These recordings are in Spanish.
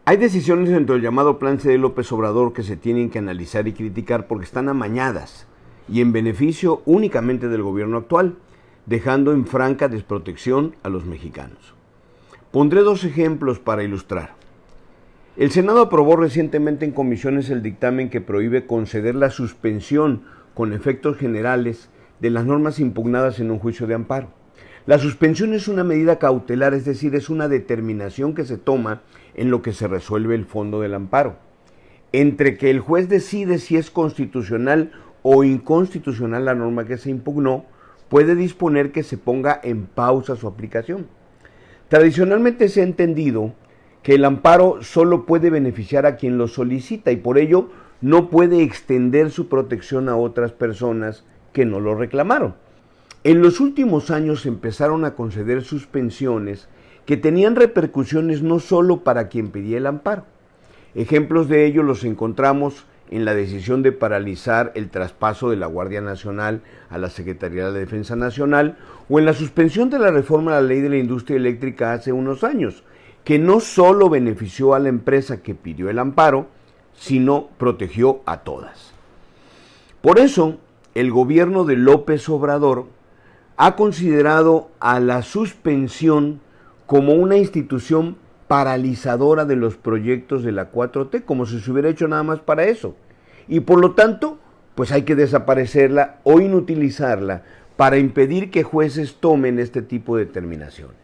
Hay decisiones dentro del llamado Plan C de López Obrador que se tienen que analizar y criticar porque están amañadas y en beneficio únicamente del gobierno actual, dejando en franca desprotección a los mexicanos. Pondré dos ejemplos para ilustrar. El Senado aprobó recientemente en comisiones el dictamen que prohíbe conceder la suspensión con efectos generales de las normas impugnadas en un juicio de amparo. La suspensión es una medida cautelar, es decir, es una determinación que se toma en lo que se resuelve el fondo del amparo. Entre que el juez decide si es constitucional o inconstitucional la norma que se impugnó, puede disponer que se ponga en pausa su aplicación. Tradicionalmente se ha entendido que el amparo solo puede beneficiar a quien lo solicita y por ello no puede extender su protección a otras personas que no lo reclamaron. En los últimos años se empezaron a conceder suspensiones que tenían repercusiones no solo para quien pedía el amparo. Ejemplos de ello los encontramos en la decisión de paralizar el traspaso de la Guardia Nacional a la Secretaría de la Defensa Nacional o en la suspensión de la reforma a la Ley de la Industria Eléctrica hace unos años, que no solo benefició a la empresa que pidió el amparo, sino protegió a todas. Por eso, el gobierno de López Obrador ha considerado a la suspensión como una institución paralizadora de los proyectos de la 4T, como si se hubiera hecho nada más para eso. Y por lo tanto, pues hay que desaparecerla o inutilizarla para impedir que jueces tomen este tipo de determinaciones.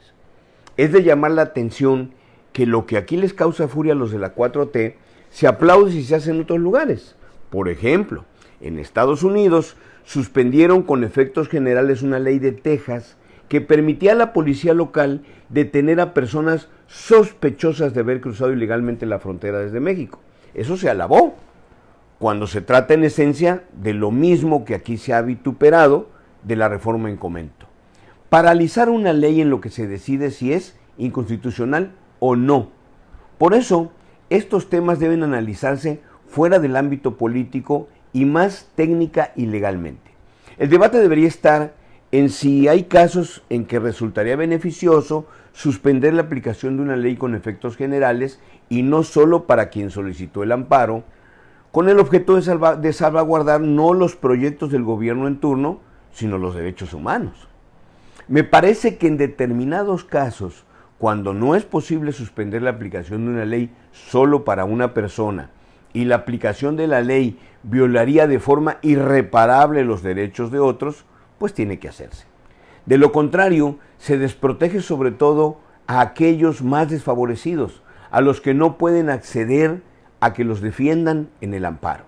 Es de llamar la atención que lo que aquí les causa furia a los de la 4T se aplaude si se hace en otros lugares. Por ejemplo, en Estados Unidos suspendieron con efectos generales una ley de Texas que permitía a la policía local detener a personas sospechosas de haber cruzado ilegalmente la frontera desde México. Eso se alabó, cuando se trata en esencia de lo mismo que aquí se ha vituperado de la reforma en comento. Paralizar una ley en lo que se decide si es inconstitucional o no. Por eso, estos temas deben analizarse fuera del ámbito político y más técnica y legalmente. El debate debería estar en si hay casos en que resultaría beneficioso suspender la aplicación de una ley con efectos generales y no solo para quien solicitó el amparo, con el objeto de salvaguardar no los proyectos del gobierno en turno, sino los derechos humanos. Me parece que en determinados casos, cuando no es posible suspender la aplicación de una ley solo para una persona y la aplicación de la ley violaría de forma irreparable los derechos de otros, pues tiene que hacerse. De lo contrario, se desprotege sobre todo a aquellos más desfavorecidos, a los que no pueden acceder a que los defiendan en el amparo.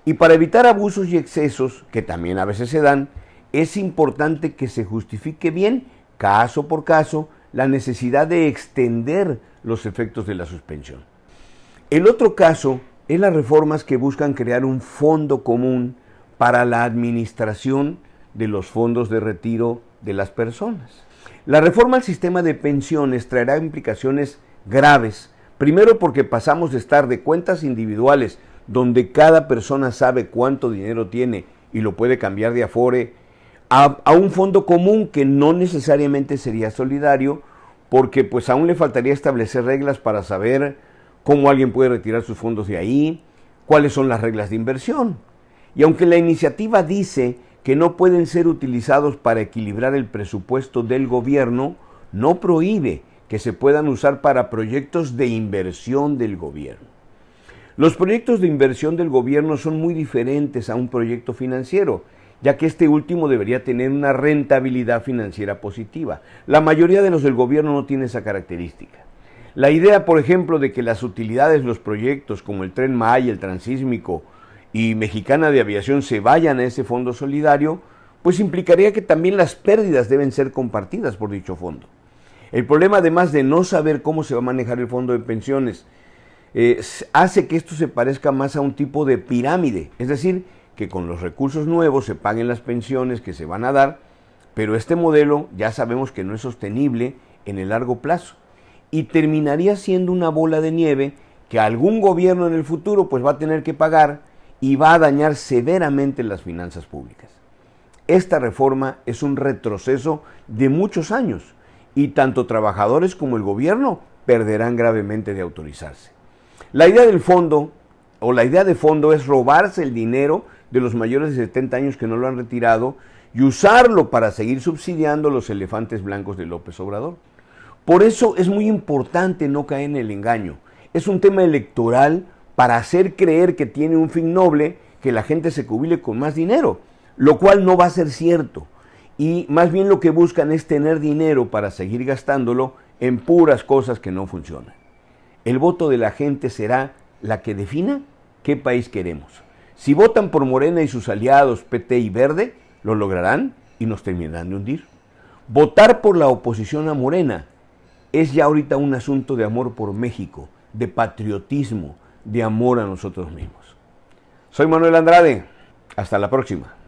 Y para evitar abusos y excesos, que también a veces se dan, es importante que se justifique bien, caso por caso, la necesidad de extender los efectos de la suspensión. El otro caso es las reformas que buscan crear un fondo común para la administración de los fondos de retiro de las personas. La reforma al sistema de pensiones traerá implicaciones graves, primero porque pasamos de estar de cuentas individuales, donde cada persona sabe cuánto dinero tiene y lo puede cambiar de afore, a un fondo común que no necesariamente sería solidario, porque pues aún le faltaría establecer reglas para saber cómo alguien puede retirar sus fondos de ahí, cuáles son las reglas de inversión. Y aunque la iniciativa dice que no pueden ser utilizados para equilibrar el presupuesto del gobierno, no prohíbe que se puedan usar para proyectos de inversión del gobierno. Los proyectos de inversión del gobierno son muy diferentes a un proyecto financiero, ya que este último debería tener una rentabilidad financiera positiva. La mayoría de los del gobierno no tiene esa característica. La idea, por ejemplo, de que las utilidades de los proyectos como el Tren Maya, el Transísmico y Mexicana de Aviación se vayan a ese fondo solidario, pues implicaría que también las pérdidas deben ser compartidas por dicho fondo. El problema, además de no saber cómo se va a manejar el fondo de pensiones, hace que esto se parezca más a un tipo de pirámide, es decir, que con los recursos nuevos se paguen las pensiones que se van a dar, pero este modelo ya sabemos que no es sostenible en el largo plazo y terminaría siendo una bola de nieve que algún gobierno en el futuro pues va a tener que pagar y va a dañar severamente las finanzas públicas. Esta reforma es un retroceso de muchos años y tanto trabajadores como el gobierno perderán gravemente de autorizarse. La idea del fondo, o la idea de fondo, es robarse el dinero de los mayores de 70 años que no lo han retirado y usarlo para seguir subsidiando los elefantes blancos de López Obrador. Por eso es muy importante no caer en el engaño. Es un tema electoral para hacer creer que tiene un fin noble, que la gente se jubile con más dinero, lo cual no va a ser cierto. Y más bien lo que buscan es tener dinero para seguir gastándolo en puras cosas que no funcionan. El voto de la gente será la que defina qué país queremos. Si votan por Morena y sus aliados PT y Verde, lo lograrán y nos terminarán de hundir. Votar por la oposición a Morena es ya ahorita un asunto de amor por México, de patriotismo, de amor a nosotros mismos. Soy Manuel Andrade. Hasta la próxima.